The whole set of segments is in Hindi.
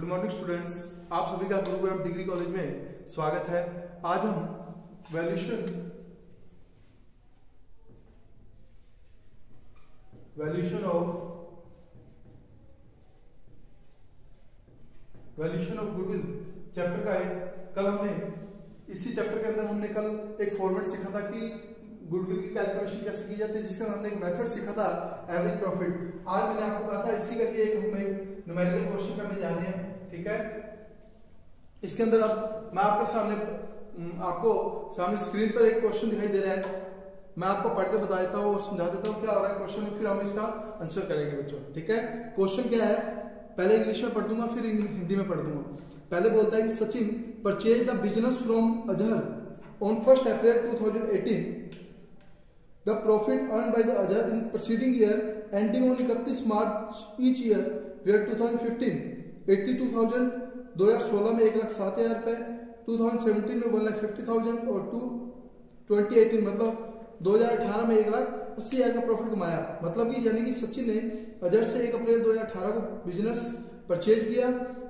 गुड मॉर्निंग स्टूडेंट्स, आप सभी का गुरुग्राम डिग्री कॉलेज में स्वागत है। आज हम वैल्यूएशन ऑफ गुडविल चैप्टर का है। कल हमने इसी चैप्टर के अंदर हमने कल एक फॉर्मेट सीखा था कि गुडविल की कैलकुलेशन कैसे की जाती है, जिसके अंदर हमने एक मेथड सीखा था एवरेज प्रॉफिट। आज मैंने आपको कहा था इसी का ही एक हम न्यूमेरिकल क्वेश्चन करने जा रहे हैं, ठीक है। इसके अंदर अब मैं आपको सामने स्क्रीन पर एक क्वेश्चन दिखाई दे रहा है। मैं आपको पढ़ के बता देता हूँ और समझा देता हूँ क्या हो रहा है क्वेश्चन में, फिर हम इसका आंसर करेंगे बच्चों, ठीक है। क्वेश्चन क्या है, पहले इंग्लिश में पढ़ दूंगा फिर हिंदी में पढ़ दूंगा। पहले बोलता है कि Sachin purchase the business from Azhar on 1 April 2018। The profit earn by the Azhar in preceding year ending on 31 March each year where 2015 82,000, 2016 में 1,07,000 रुपए, 2017 में 1,50,000 और 2018 मतलब 2018 में 1,80,000 का प्रॉफिट कमाया। मतलब कि यानी कि सचिन ने अजहर से 1 अप्रैल 2018 को बिजनेस परचेज किया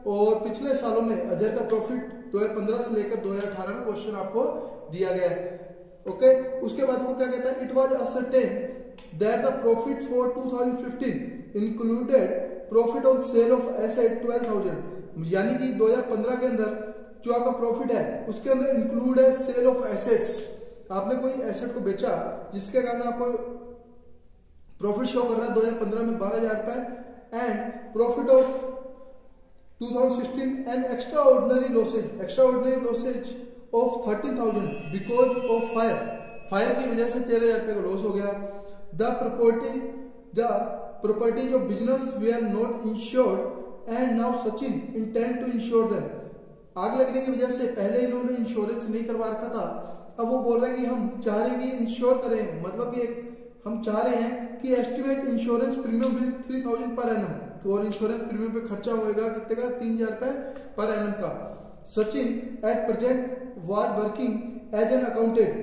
और पिछले सालों में अजहर का प्रॉफिट 2015 से लेकर 2018 में क्वेश्चन आपको दिया गया है, ओके। उसके बाद वो क्या कहता है, it was ascertain that the profit for 2015 included profit on sale of asset 12,000। यानी कि 2015 के अंदर जो आपका प्रॉफिट है उसके अंदर इंक्लूड है सेल ऑफ एसेट्स। आपने कोई एसेट को बेचा जिसके कारण आपको प्रॉफिट शो कर रहा है 2015 में 12,000 रुपए, and profit of 2016 and extra ordinary losses of 13,000 because of fire की वजह से 13,000 रुपए का लॉस हो गया। The properties of business were not insured and now Sachin intend to insure them। आग लगने की वजह से पहले इन्होंने इंश्योरेंस नहीं करवा रखा था, अब वो बोल रहे हैं कि हम चाह रहे हैं कि इंश्योर करें, मतलब कि हम चाह रहे हैं कि estimate insurance premium will 3,000 per annum. तो और इंश्योरेंस प्रीमियम पे खर्चा होगा कितने का, 3,000 रुपए पर एनम का। Sachin at present was working as an accountant.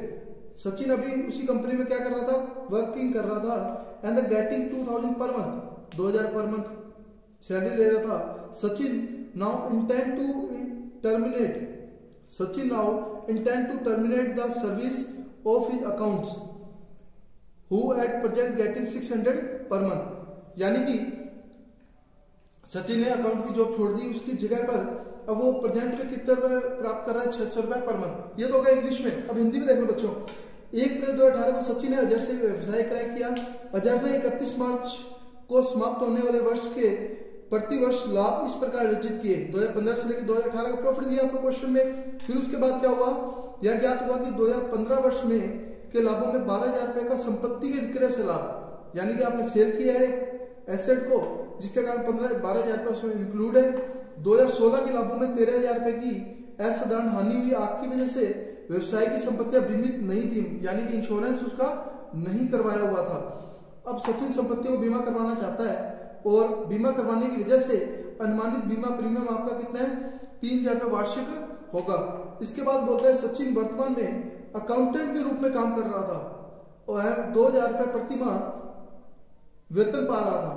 Sachin अभी उसी कंपनी में क्या कर रहा था, वर्किंग कर रहा था, and getting 2,000 per month, 2,000 per month salary ले रहा था। Sachin now intend to terminate the service of his accounts who at present getting 600 per month. यानी कि सचिन ने अकाउंट की जॉब छोड़ दी, उसकी जगह पर अब वो प्रेजेंट में कितने रुपए प्राप्त कर रहा है, 600 रुपए पर मंथ। ये तो होगा इंग्लिश में। अब हिंदी में देख लो बच्चों। 1 अप्रैल 2018 को सचिन ने अजहर से व्यवसाय क्रय किया। अजहर ने 31 मार्च को समाप्त होने वाले वर्ष के प्रतिवर्ष लाभ इस प्रकार अर्जित किए। 2015 से लेकर 2018 का प्रॉफिट दिया आपको क्वेश्चन में। फिर उसके बाद क्या हुआ, यह ज्ञात हुआ कि 2015 वर्ष में के लाभों में 12,000 रुपए का संपत्ति के विक्रय से लाभ, यानी कि आपने सेल किया है एसेट को जिसके कारण 12,000 रुपए उसमें इंक्लूड है। 2016 के लाभों में 13,000 रुपए की असाधारण हानि हुई। आग की वजह से व्यवसाय की संपत्तियां बीमित नहीं थी, यानी कि इंश्योरेंस उसका नहीं करवाया हुआ था। अब सचिन संपत्ति को बीमा करवाना चाहता है और बीमा करवाने की वजह से अनुमानित बीमा प्रीमियम आपका कितना है, 3,000 रुपए वार्षिक होगा। इसके बाद बोलता है सचिन वर्तमान में अकाउंटेंट के रूप में काम कर रहा था और 2,000 रुपए प्रति माह वेतन पा रहा था।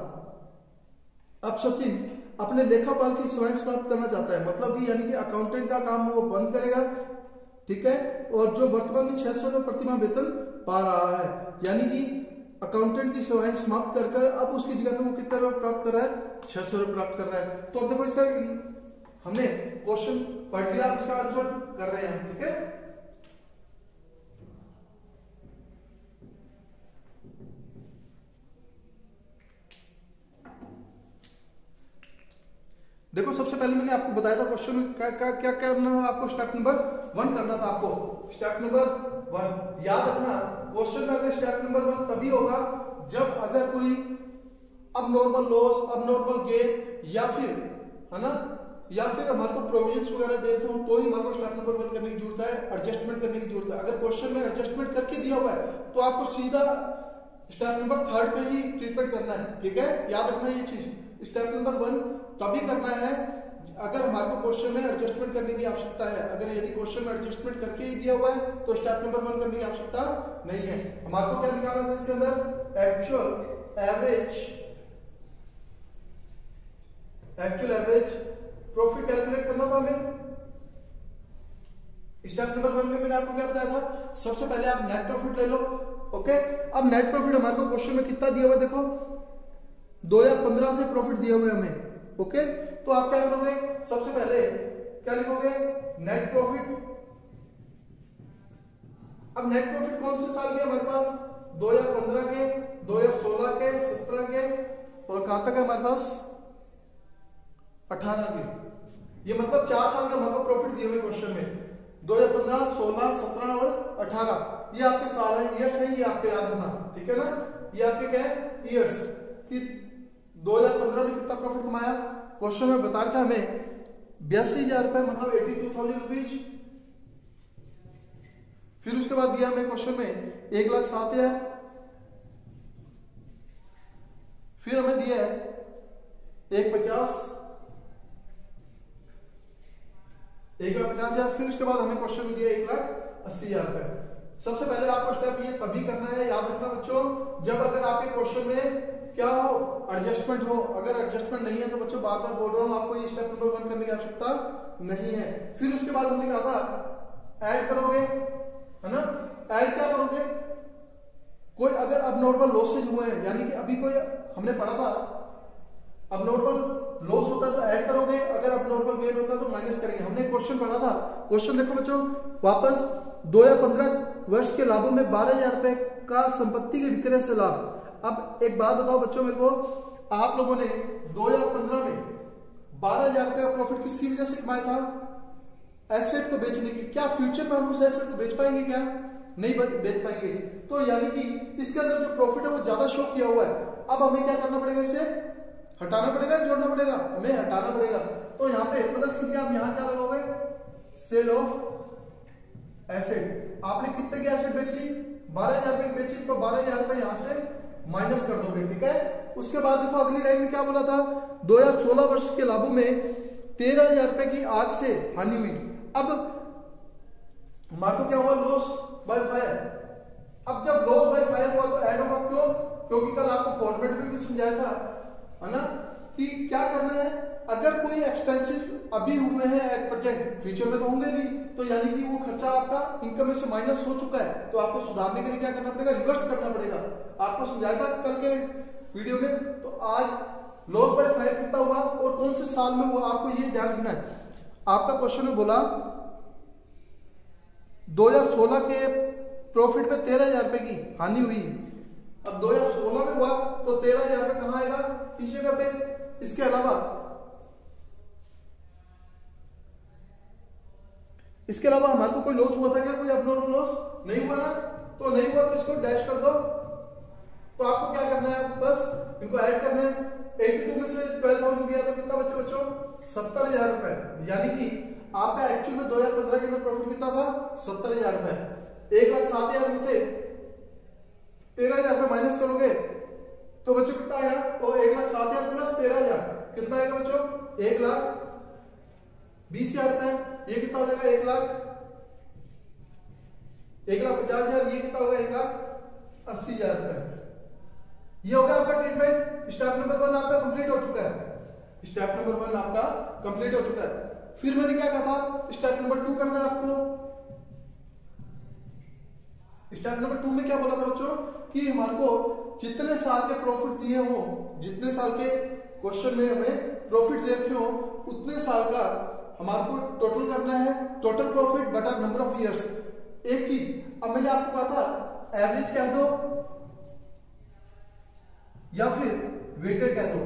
अब सचिन अपने लेखापाल की सेवाएं समाप्त करना चाहता है, मतलब कि यानी कि अकाउंटेंट का काम वो बंद करेगा, ठीक है। और जो वर्तमान में 600 रुपए प्रति माह वेतन पा रहा है, यानी कि अकाउंटेंट की सेवाएं समाप्त कर अब उसकी जगह पे वो कितना रुपए प्राप्त कर रहा है, 600 रुपए प्राप्त कर रहा है। तो अब देखो इसका हमने क्वेश्चन पढ़ लिया, इसका आंसर कर रहे हैं, ठीक है। देखो सबसे पहले मैंने आपको बताया था क्वेश्चन में क्या करना है, आपको स्टेप नंबर 1 करना था। आपको स्टेप नंबर 1 याद रखना। क्वेश्चन में अगर स्टेप नंबर 1 तभी होगा जब अगर कोई अबनॉर्मल लॉस, अबनॉर्मल गेन या फिर है ना, या फिर हमारे को प्रोविजंस वगैरह देते हो तो ही हमारे को स्टेप नंबर 1 करने की जरूरत है, एडजस्टमेंट करने की जरूरत है। अगर क्वेश्चन में एडजस्टमेंट करके दिया हुआ है तो आपको सीधा स्टेप नंबर 3 पे ही ट्रीटमेंट करना है, ठीक है। याद रखना ये चीज। स्टेप नंबर 1 तभी करना है अगर हमारे को क्वेश्चन में एडजस्टमेंट करने की आवश्यकता है। अगर यदि क्वेश्चन में एडजस्टमेंट करके ही दिया हुआ है तो स्टेप नंबर 1 करने की आवश्यकता नहीं है। हमारे को क्या निकालना था इसके अंदर, एक्चुअल एवरेज प्रॉफिट कैलकुलेट करना था हमें। स्टेप नंबर 1 में मैंने आपको क्या बताया था, सबसे पहले आप नेट प्रॉफिट ले लो। ओके, अब नेट प्रॉफिट हमारे को क्वेश्चन में कितना दिया हुआ है, देखो 2015 से प्रॉफिट दिया हुआ है हमें। ओके, तो आप क्या करोगे, सबसे पहले क्या लिखोगे, नेट प्रॉफिट। अब नेट प्रॉफिट कौन से साल के हमारे पास, 2015 के, 2016 के, 17 के, और कहां तक है हमारे पास, 18 के। ये मतलब 4 साल का हमारे को प्रॉफिट दिए हुए क्वेश्चन में, 2015, 16, 17 और 18। ये आपके साल है, ईयर्स है, ये आपको याद रखना, ठीक है ना। ये आपके क्या है, ईयर्स, कि 2015 में कितना प्रॉफिट कमाया, क्वेश्चन में बता रखा हमें 82,000 रुपए, मतलब 82,000 रुपीज। फिर उसके बाद दिया हमें क्वेश्चन में 1,07,000। फिर हमें दिया है 1,50,000, 1,50,000। फिर उसके बाद हमें क्वेश्चन में दिया 1,80,000 रुपए। सबसे पहले आपको स्टेप ये तभी करना है, याद रखना बच्चों, जब अगर आपके क्वेश्चन में क्या हो, एडजस्टमेंट हो। अगर एडजस्टमेंट नहीं है तो बच्चों बार बार बोल रहा हूं, आपको ये स्टेप नंबर 1 करने की आवश्यकता नहीं है। फिर उसके बाद हमने कहा था ऐड करोगे, है ना। ऐड क्या करोगे, कोई अगर अबनॉर्मल लॉसेज हुए हैं, यानी कि अभी कोई हमने पढ़ा था अबनॉर्मल लॉस होता है तो ऐड करोगे, अगर अबनॉर्मल गेन होता है तो माइनस करेंगे। हमने क्वेश्चन पढ़ा था, क्वेश्चन देखो बच्चों, वापस 2015 वर्ष के लाभों में 12,000 रुपए का संपत्ति के विक्रय से लाभ। अब एक बात बताओ बच्चों मेरे को, आप लोगों ने 2015 में 12,000 रुपए का प्रॉफिट किसकी वजह से कमाया था, एसेट को बेचने की। क्या फ्यूचर में हम उस एसेट को बेच पाएंगे, क्या नहीं बेच पाएंगे। तो यानी कि इसके अंदर जो प्रॉफिट है वो ज्यादा शो किया हुआ है। अब हमें क्या करना पड़ेगा, इसे हटाना पड़ेगा, जोड़ना पड़ेगा, हमें हटाना पड़ेगा। तो यहाँ पे प्लस करके आप यहाँ क्या लगाओगे, सेल ऑफ एसेट। आपने कितने की एसेट बेची, 12,000 रुपए की बेची, तो 12,000 रुपए यहाँ से माइनस कर दोगे, ठीक है। उसके बाद देखो अगली लाइन में क्या बोला था, 2016 वर्ष के लाभों में 13,000 रुपए की आग से हानि हुई। अब हमारे को क्या हुआ, लॉस बाय फायर। अब जब लॉस बाय फायर हुआ तो ऐड होगा, क्यों, क्योंकि कल आपको फॉर्मेट में भी समझाया था, है ना, कि क्या करना है, अगर कोई एक्सपेंसिव अभी हुए हैं एट प्रेजेंट, फ्यूचर में तो होंगे नहीं, तो यानी कि वो खर्चा आपका इनकम में से माइनस हो चुका है, तो आपको सुधारने के लिए क्या करना पड़ेगा, रिवर्स करना पड़ेगा। आपको समझाया था कल के वीडियो में। तो आज लॉस बाय फायर कितना हुआ और कौन से साल में हुआ, आपको ये ध्यान रखना है। आपका क्वेश्चन में बोला 2016 के प्रॉफिट में 13,000 रुपए की हानि हुई। अब 2016 में हुआ तो 13,000 रुपए कहां आएगा, इस जगह पे। इसके अलावा हमारे को कोई लॉस हुआ था क्या, कोई अबनॉर्मल लॉस नहीं हुआ ना, तो नहीं हुआ तो इसको डैश कर दो। तो आपको क्या करना है, बस इनको ऐड करना है। 82 में से 12,000 गया तो कितना बचे बच्चों, 70,000 रुपए। यानी कि आपका एक्चुअल में 2015 के अंदर प्रॉफिट कितना था, 70,000 रुपए। 1,07,000 में से 13,000 रुपए माइनस करोगे तो बच्चों कितना आएगा, तो 1,07,000 प्लस 13,000 कितना आएगा बच्चों, 1,20,000 रुपए। ये कितना हो जाएगा, 1,50,000। ये कितना होगा, 1,80,000 रुपए। ये होगा आपका ट्रीटमेंट। स्टेप नंबर 1 आपका कंप्लीट हो चुका है। स्टेप नंबर 1 आपका कंप्लीट हो चुका है। फिर मैंने क्या कहा था, स्टेप नंबर 2 करना है आपको। स्टेप नंबर 2 में क्या बोला था बच्चों, कि हमारे को जितने साल के प्रॉफिट दिए हो, जितने साल के क्वेश्चन में हमें प्रॉफिट दे रखे हो, उतने साल का हमारे को टोटल करना है। टोटल प्रॉफिट बटा नंबर ऑफ ईयर्स। एक चीज अब मैंने आपको कहा था, एवरेज कह दो या फिर वेटेड कह दो,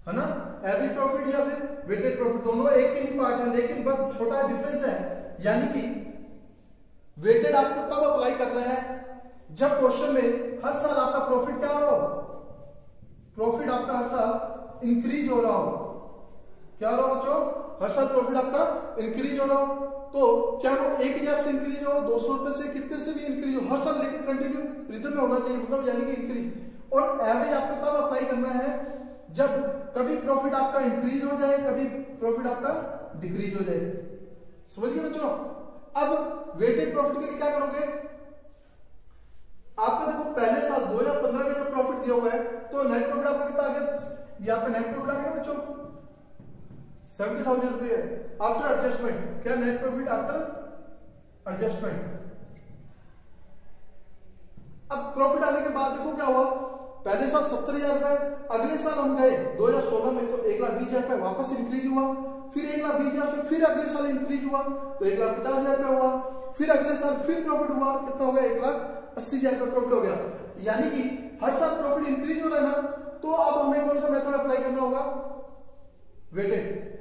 है ना। एवरेज प्रॉफिट या फिर वेटेड प्रॉफिट दोनों एक ही पार्ट है, लेकिन बस छोटा डिफरेंस है। यानी कि वेटेड आपको तब अप्लाई करना है जब क्वेश्चन में हर साल आपका प्रॉफिट क्या हो रहा हो, प्रॉफिट आपका हर साल इंक्रीज हो रहा हो। क्या हो रहा हो बच्चों, हर साल प्रॉफिट आपका इंक्रीज हो रहा हो। तो क्या वो 1,000 से इंक्रीज हो, 200 रुपए से, कितने से भी इंक्रीज हो, हर साल लेकिन कंटिन्यू रिदम में होना चाहिए, मतलब यानी कि इंक्रीज। और एवरेज आपको तब अप्लाई करना है जब कभी प्रॉफिट आपका इंक्रीज हो जाए, कभी प्रॉफिट आपका डिक्रीज हो जाए। समझिए बच्चों। अब वेटेड प्रॉफिट के लिए क्या करोगे, आपका देखो पहले साल 2015 का जब प्रॉफिट दिया हुआ है तो नेट प्रॉफिट आपका कितना आ गया, ये आपका नेट प्रॉफिट आ गया बच्चों। 70,000 रुपये आफ्टर एडजस्टमेंट। क्या नेट प्रॉफिट आफ्टर एडजस्टमेंट। अब प्रॉफिट आने के बाद देखो क्या हुआ, पहले साल 70,000 रुपए, अगले साल हम गए 2016 में तो 1,20,000 रुपए वापस इंक्रीज हुआ, फिर 1,20,000 से फिर अगले साल इंक्रीज हुआ तो 1,50,000 रुपए हुआ, फिर अगले साल फिर प्रॉफिट हुआ, कितना हो गया 1,80,000 रुपए प्रॉफिट हो गया। यानी कि हर साल प्रॉफिट इंक्रीज हो रहा है ना, तो अब हमें कौन सा मेथड अप्लाई करना होगा, वेटेड।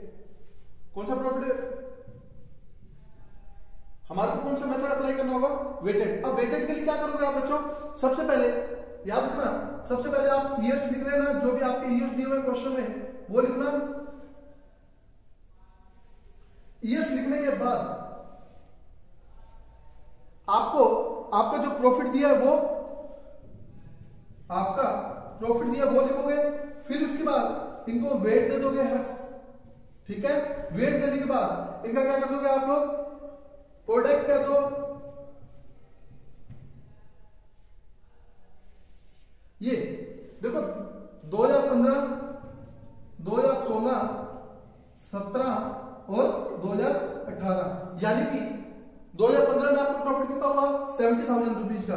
कौन सा प्रॉफिट हमारे को कौन सा मेथड अप्लाई करना होगा, वेटेड। अब वेटेड के लिए क्या करोगे आप बच्चों, सबसे पहले याद रखना, सबसे पहले आप ईयर्स लिख रहे ना, जो भी आपके ईयर्स दिए हुए क्वेश्चन में वो लिखना। ईयर्स लिखने के बाद आपका जो प्रॉफिट दिया है वो आपका प्रॉफिट दिया वो लिखोगे, फिर उसके बाद इनको वेट दे दोगे हर, ठीक है। वेट देने के बाद इनका क्या कर दोगे आप लोग, प्रोडक्ट कर दो। ये देखो 2015, 2016, 17 और 2018, यानी कि 2015 में आपको प्रॉफिट कितना हुआ 70,000 रुपीज का,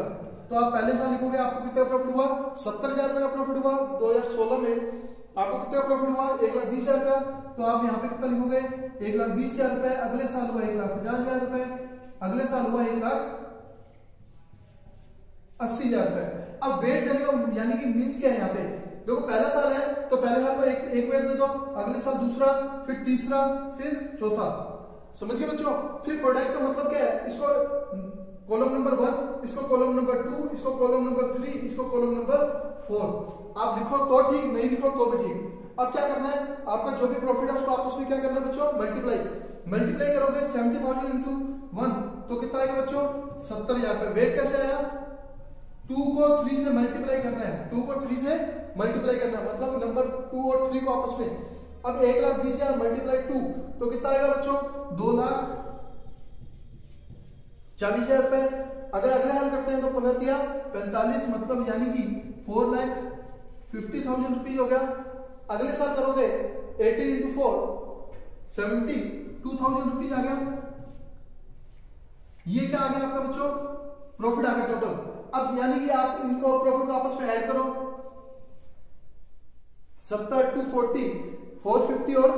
तो आप पहले साल लिखोगे आपको कितना प्रॉफिट हुआ 70,000 रुपए का प्रॉफिट हुआ। 2016 में आपको कितना प्रॉफिट हुआ 1,20,000 का, तो आप यहाँ पे कितना लिखोगे 1,20,000 रुपए। अगले साल हुआ 1,50,000 रुपए, अगले साल हुआ 1,80,000 रुपए। अब वेट देने का यानी कि मीन्स क्या है यहाँ पे, देखो पहला साल है तो पहले साल को एक वेट दे दो, अगले साल दूसरा, फिर तीसरा, फिर चौथा, समझ गए बच्चों। फिर प्रोडक्ट का मतलब क्या है, इसको कॉलम नंबर 1, इसको कॉलम नंबर 2, इसको कॉलम नंबर 3, इसको कॉलम नंबर 4। आप लिखो तो ठीक, नहीं लिखो तो भी ठीक। अब क्या करना है, आपका जो भी प्रॉफिट है उसको आपस में क्या करना है बच्चों, मल्टीप्लाई करोगे 70,000 इंटू 1 तो कितना आएगा बच्चों 70,000 रुपए। वेट कैसे आया, 2 को 3 से मल्टीप्लाई करना है, 2 को 3 से मल्टीप्लाई करना है, मतलब नंबर 2 और 3 को आपस में। अब 1,20,000 मल्टीप्लाई 2 तो कितना आएगा बच्चों 2,40,000 रुपए। अगर अगले हल करते हैं तो 15 दिया 45, मतलब यानी कि 4,50,000 रुपीज हो गया। अगले साल करोगे 18 इंटू 4 72,000 रुपीज आ गया। ये क्या आ गया आपका बच्चों, प्रॉफिट आ गया टोटल। अब यानी कि आप इनको प्रॉफिट आपस में ऐड करो, 70 टू 40 450 और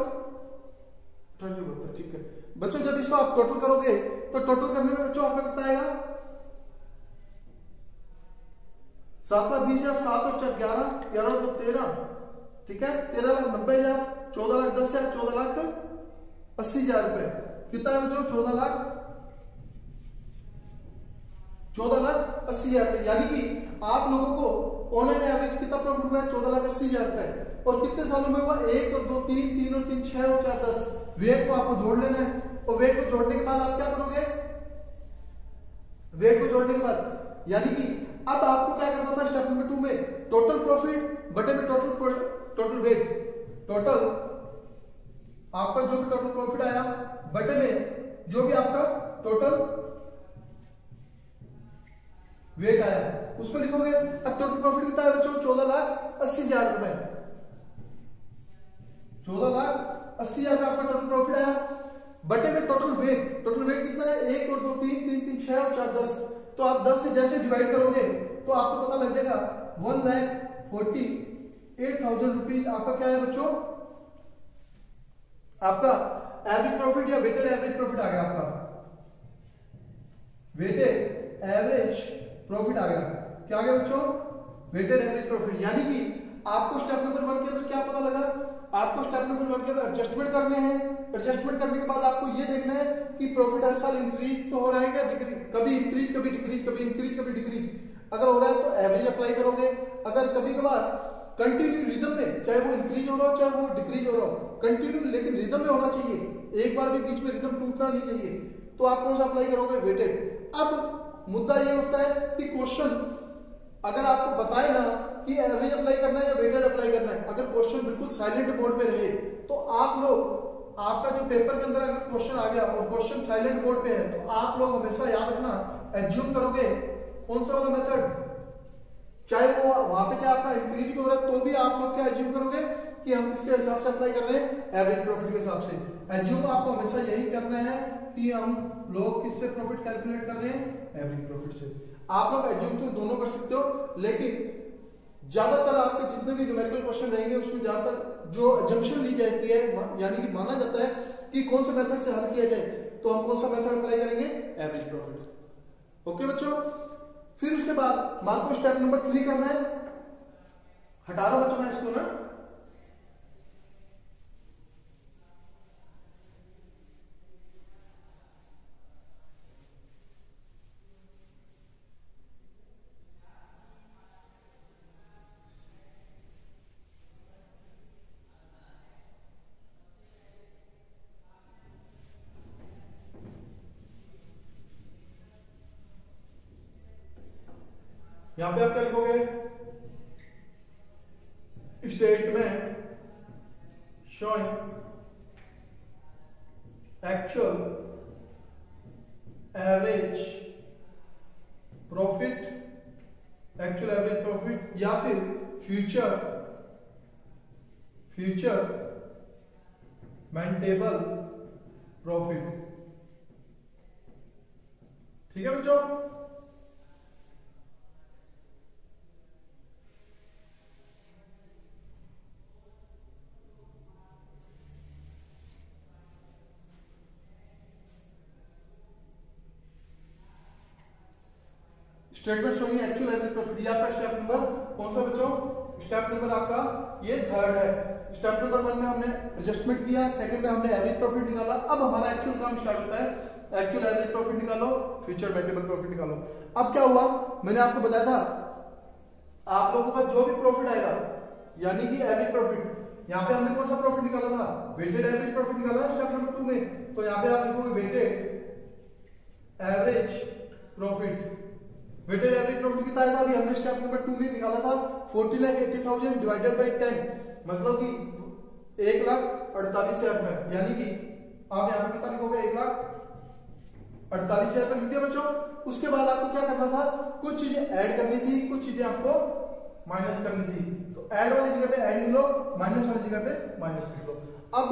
20 होता है, ठीक है बच्चों। जब इसको आप टोटल करोगे तो टोटल करने में बच्चों आपका कितना आएगा 7,20,000, 7 और 11, 11 तो 13, ठीक है 13,90,000, 14,10,000, 14,80,000 रुपए। कितना है बच्चों 14,80,000 रुपए। यानी कि आप लोगों को ऑनलाइन एवरेज कितना प्रॉफिट हुआ है 14,80,000 रुपए। और कितने सालों में हुआ, 1 और 2 3, 3 और 3 6 और 4 10। वेट को आपको जोड़ लेना है, और वेट को जोड़ने के बाद आप क्या करोगे, वेट को जोड़ने के बाद यानी कि अब आपको क्या करना था स्टेप नंबर 2 में, टोटल प्रॉफिट बटे में टोटल वेट, टोटल आपका जो भी टोटल प्रॉफिट आया बटे में जो भी आपका टोटल वेट आया उसको लिखोगे। अब टोटल प्रॉफिट कितना है बच्चों 14,80,000 रुपए, 14,80,000 का आपका टोटल प्रॉफिट आया बटे में टोटल वेट कितना है 1 और 2 3, 3 3 6 और 4 10। तो आप 10 से जैसे डिवाइड करोगे तो आपको पता लग जाएगा 1,48,000 रुपीज आपका क्या है बच्चों, आपका एवरेज प्रॉफिट या वेटेड एवरेज प्रॉफिट आ गया, आपका वेटेड एवरेज प्रॉफिट आ गया। क्या आ गया बच्चों, वेटेड एवरेज प्रॉफिट। यानी कि आपको स्टेप नंबर 1 के अंदर क्या पता लगा, आपको स्टेप नंबर 1 के अंदर एडजस्टमेंट करने हैं। एडजस्टमेंट करने के बाद आपको ये देखना है कि प्रॉफिट हर साल इंक्रीज तो हो रहा है क्या डिक्रीज, कभी इंक्रीज कभी डिक्रीज, कभी इंक्रीज कभी डिक्रीज। अगर हो रहा है तो एवरेज अप्लाई करोगे। अगर कभी कभार कंटिन्यू रिदम में, चाहे वो इंक्रीज हो रहा हो चाहे वो डिक्रीज हो रहा हो, कंटिन्यू लेकिन रिदम में होना चाहिए, एक बार भी बीच में रिदम टूटना नहीं चाहिए, तो आप कौन सा अप्लाई करोगे, वेटेड। अब मुद्दा ये उठता है कि क्वेश्चन अगर आपको बताए ना कि एवरेज अप्लाई करना है या वेटेड अप्लाई करना है, अगर क्वेश्चन बिल्कुल साइलेंट मोड में रहे तो आप लोग, आपका जो पेपर के अंदर अगर क्वेश्चन आ गया और क्वेश्चन साइलेंट मोड पे है तो आप लोग हमेशा याद रखना एज्यूम करोगे कौन सा वाला मेथड, चाहे वो वहां पे क्या आपका इंक्रीज भी हो रहा है तो भी आप लोग क्या एज्यूम करोगे कि हम किसके हिसाब से अप्लाई कर रहे हैं, एवरेज प्रॉफिट के हिसाब से। एज्यूम आपको हमेशा यही करना है कि हम लोग किससे प्रॉफिट कैलकुलेट कर रहे हैं, एवरेज प्रॉफिट से। आप लोग एज्यूम तो दोनों कर सकते हो, लेकिन ज्यादातर आपके जितने भी न्यूमेरिकल क्वेश्चन रहेंगे उसमें ज्यादातर जो एजम्पशन ली जाती है, यानी कि माना जाता है कि कौन से मेथड से हल किया जाए, तो हम कौन सा मेथड अप्लाई करेंगे, एवरेज प्रॉफिट। ओके बच्चों, फिर उसके बाद मान को स्टेप नंबर 3 करना है। हटा रहा बच्चों मैं इसको ना, यहां पे आप क्या लिखोगे, statement showing actual average profit, actual average profit, या फिर फ्यूचर मेंटेबल प्रॉफिट। ठीक है बच्चों, statement showing actual average profit, ये आपका स्टेप नंबर कौन सा बच्चों, स्टेप नंबर आपका ये 3rd है। स्टेप नंबर 1 में हमने एडजस्टमेंट किया, सेकंड में हमने एवरेज प्रॉफिट निकाला। अब हमारा एक्चुअल काम स्टार्ट होता है, एक्चुअल एवरेज प्रॉफिट निकालो, फ्यूचर मेंटेबल प्रॉफिट निकालो। अब क्या हुआ, मैंने आपको बताया था आप लोगों का जो भी प्रॉफिट आएगा, यानी कि एवरेज प्रॉफिट, यहाँ पे हमने कौन सा प्रॉफिट निकाला था, वेटेड एवरेज प्रॉफिट निकाला है स्टेप नंबर 2 में। तो यहाँ पे आप लिखोगे weighted average profit. Weighted average profit कितना आया था, अभी हमने स्टेप नंबर 2 में निकाला था 40,80,000 डिवाइडेड बाय 10, मतलब कि 1,48,000 रुपए, यानी कि आप यहाँ पे कितना लिखोगे, 1,48,000 रुपए लिख दिया बच्चों। उसके बाद आपको क्या करना था, कुछ चीजें ऐड करनी थी, कुछ चीजें आपको माइनस करनी थी। तो ऐड वाली जगह पे ऐड लिख लो, माइनस वाली जगह पे माइनस लिख लो। अब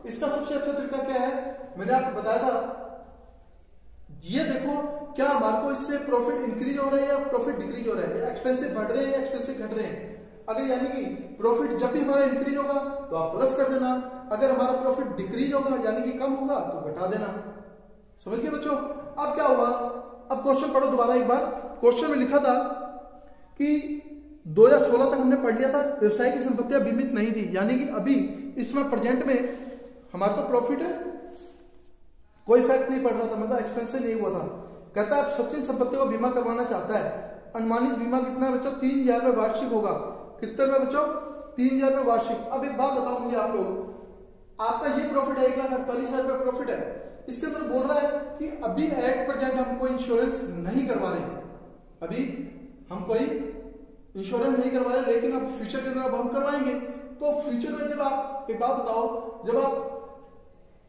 इसका सबसे अच्छा तरीका क्या है, मैंने आपको बताया था, ये देखो क्या हमारे को इससे प्रॉफिट इंक्रीज हो रहा है या प्रॉफिट डिक्रीज हो रहा है, या एक्सपेंसिव बढ़ रहे हैं या एक्सपेंसिव घट रहे हैं। अगर यानी कि प्रॉफिट जब भी हमारा इंक्रीज होगा तो आप प्लस कर देना, अगर हमारा प्रॉफिट डिक्रीज होगा यानी कि कम होगा तो घटा देना। समझ गए बच्चों। अब क्या हुआ, अब क्वेश्चन पढ़ो दोबारा एक बार। क्वेश्चन में लिखा था कि 2016 तक हमने पढ़ लिया था व्यवसाय की संपत्तियां बीमित नहीं थी, यानी कि अभी इसमें प्रेजेंट में हमारे को प्रॉफिट है, कोई फर्क नहीं पड़ रहा था, मतलब एक्सपेंसिव नहीं हुआ था। कहता है सचिन संपत्ति को बीमा करवाना चाहता है, अनुमानित बीमा कितना है बच्चों, 3,000 रुपए वार्षिक होगा। कितने रुपए बच्चों, 3,000 रुपए वार्षिक। अब एक बात बताओ मुझे आप लोग, आपका ये प्रॉफिट है 1,48,000 रुपए प्रॉफिट है, इसके अंदर बोल रहा है कि अभी एट प्रेजेंट हम कोई इंश्योरेंस नहीं करवा रहे, अभी हम कोई इंश्योरेंस नहीं करवा रहे, लेकिन अब फ्यूचर के अंदर अब हम करवाएंगे। तो फ्यूचर में जब आप एक बात बताओ, जब आप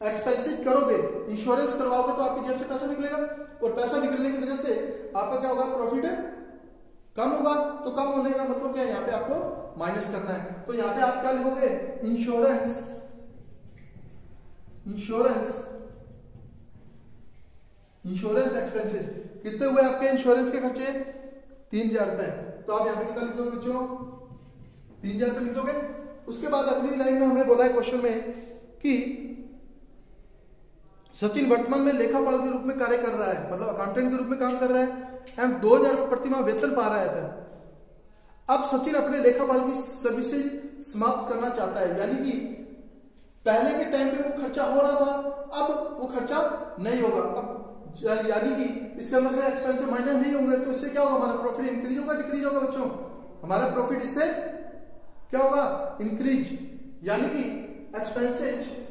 एक्सपेंसिव करोगे, इंश्योरेंस करवाओगे तो आपकी जेब से पैसा निकलेगा, और पैसा निकलने की वजह से आपका क्या होगा, प्रॉफिट कम होगा। तो कम होने का मतलब क्या है, यहाँ पे आपको माइनस करना है। तो यहाँ पे आप क्या लिखोगे, इंश्योरेंस एक्सपेंसेस। कितने हुए आपके इंश्योरेंस के खर्चे, 3,000 रुपए। तो आप यहाँ पे कितना लिख दोगे बच्चों, 3,000 रुपए लिख दोगे। उसके बाद अगली लाइन में हमें बोला है क्वेश्चन में कि सचिन वर्तमान में लेखापाल के रूप में कार्य कर रहा है, मतलब अकाउंटेंट के रूप में काम कर रहा है, एवं 2,000 रुपए प्रतिमाह वेतन पा रहा था। अब सचिन अपने लेखापाल की सर्विसेज समाप्त करना चाहता है, यानी कि पहले के टाइम पे वो खर्चा हो रहा था, अब वो खर्चा नहीं होगा। अब यानी कि इसके अंदर से एक्सपेंसिव माइनस नहीं होंगे, तो इससे क्या होगा, हमारा प्रॉफिट इंक्रीज होगा डिक्रीज होगा बच्चों, हमारा प्रॉफिट इससे क्या होगा, इंक्रीज। यानी कि एक्सपेंसेज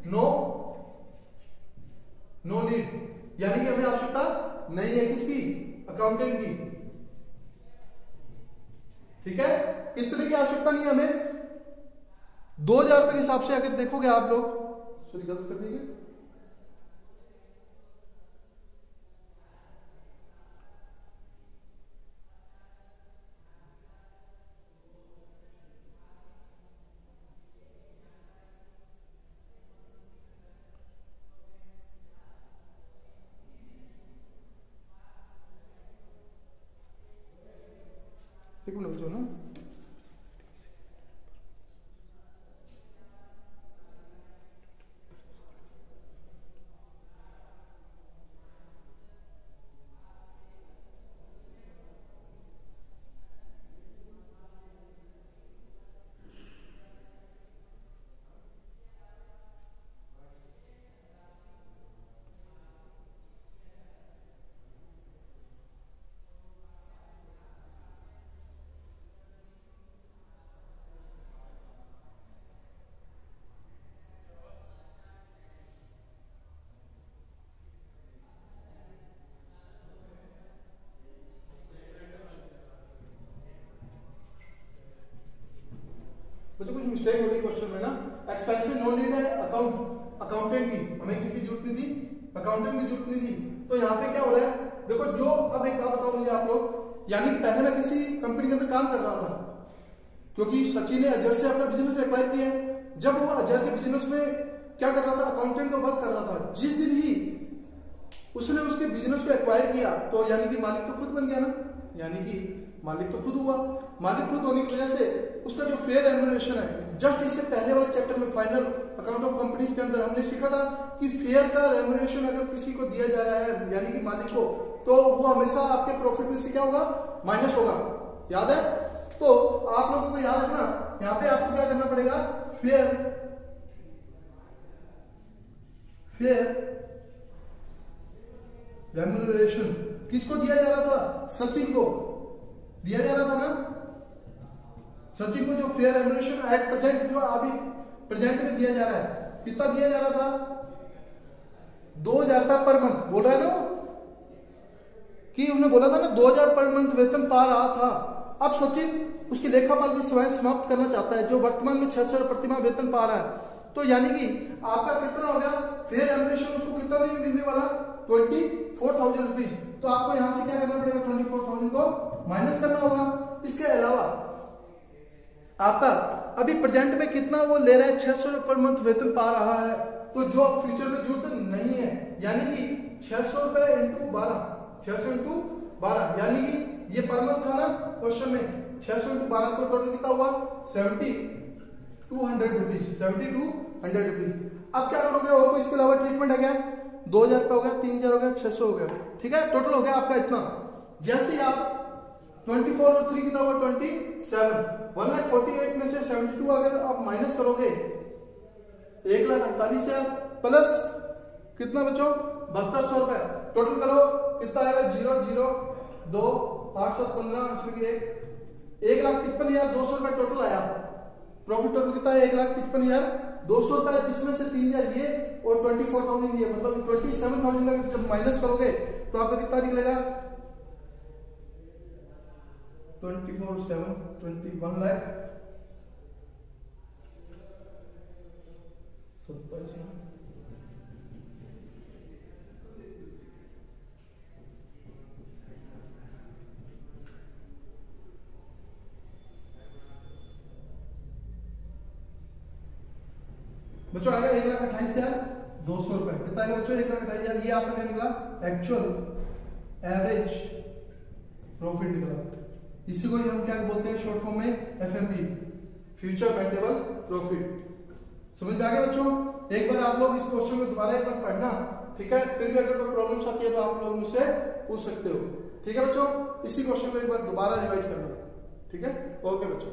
नो नीड, यानी कि हमें आवश्यकता नहीं है किसकी, अकाउंटेंट की। ठीक है, कितने की आवश्यकता नहीं है हमें, 2,000 रुपए के हिसाब से अगर देखोगे आप लोग, सॉरी गलत कर दिए, एक मिनट बच्चों ना, बच्चों कुछ मिस्टेक हो रही है क्वेश्चन में ना। एक्सपेंसेस नो नीड है अकाउंटेंट की, हमें किसकी जरूरत नहीं थी, अकाउंटेंट की जरूरत नहीं थी। तो यहाँ पे क्या हो रहा है, देखो जो अब एक बात बताओ मुझे आप लोग, यानी पहले मैं किसी कंपनी के अंदर काम कर रहा था, क्योंकि सचिन ने अजहर से अपना बिजनेस एक्वायर किया है। जब वो अजहर के बिजनेस में क्या कर रहा था, अकाउंटेंट का वर्क कर रहा था, जिस दिन ही उसने उसके बिजनेस को एक्वायर किया तो यानी कि मालिक तो खुद बन गया ना, यानी कि मालिक तो खुद हुआ। मालिक खुद होने की वजह से उसका जो फेयर रेम्यूनरेशन है, जस्ट इससे पहले वाले चैप्टर में फाइनल अकाउंट ऑफ कंपनी के अंदर हमने सीखा था कि फेयर का रेम्यूनरेशन अगर किसी को दिया जा रहा है यानी कि मालिक को, तो वो हमेशा आपके प्रॉफिट में से क्या होगा, माइनस होगा। याद है? तो आप लोगों को याद रखना, यहाँ पे आपको क्या करना पड़ेगा, फेयर रेम्यूनरेशन किसको दिया जा रहा था, सचिन को दिया जा रहा था ना। सचिन को जो फेयर रेम्यूनरेशन एट प्रेजेंट, जो अभी प्रेजेंट में दिया जा रहा है, कितना दिया जा रहा था, 2000 रुपए पर मंथ बोल रहा है ना वो, कि उन्होंने बोला था ना 2000 पर मंथ वेतन पा रहा था। अब सचिन उसकी लेखापाल की सेवाएं समाप्त करना चाहता है, जो वर्तमान में 600 प्रतिमाह वेतन पा रहा है। तो यानी कि आपका कितना हो गया फेयर रेम्यूनरेशन, उसको कितना नहीं मिलने वाला, 24,000 रुपीज। तो आपको यहां से क्या करना पड़ेगा, 24,000 को माइनस करना होगा। इसके अलावा आपका अभी प्रेजेंट में कितना वो ले रहा है, 600 रुपए पर मंथ वेतन पा रहा है। तो जो फ्यूचर में जरूरत नहीं है, यानी कि 600 रुपए इंटू 12, 600 इंटू 12, यानी कि ये पर मंथ था ना क्वेश्चन में, 600 इंटू 12, तो टोटल कितना हुआ 7200 रुपीज, 7200 रुपीज। अब क्या करोगे, और कोई इसके अलावा ट्रीटमेंट है क्या, 2000 रुपए हो गया, 3000 हो गया, 600 हो गया, ठीक है, टोटल हो गया आपका इतना। जैसे ही आप 24 और 3 कितना हुआ 27, 1,48,000 में से 72 अगर आप माइनस करोगे 1,48,000 प्लस कितना बचो 7200 रुपए, टोटल करो कितना आएगा, 0 0 2 8 7 15 इसमें 1,53,200 रुपए टोटल आया। प्रॉफिट टोटल कितना है, 1,53,200 रुपए, जिसमें से 3,000 ये और 24,000 ये, मतलब 27,000 जब माइनस करोगे तो आपका कितना निकलेगा, 24/7 21 लाख 27। बच्चों आएगा 1,28,200 रुपए, कितना आएगा बच्चों, 1,28,000। ये आपका क्या निकला, एक्चुअल एवरेज प्रॉफिट निकला। इसी को हम क्या बोलते हैं शॉर्ट फॉर्म में, एफएमपी, फ्यूचर मेंटेबल प्रॉफिट। समझ में आ गया बच्चों? एक बार आप लोग इस क्वेश्चन को दोबारा एक बार पढ़ना, ठीक है, फिर भी अगर कोई प्रॉब्लम्स आती है तो आप लोग मुझसे पूछ सकते हो, ठीक है बच्चों। इसी क्वेश्चन को एक बार दोबारा रिवाइज करना, ठीक है, ओके बच्चों।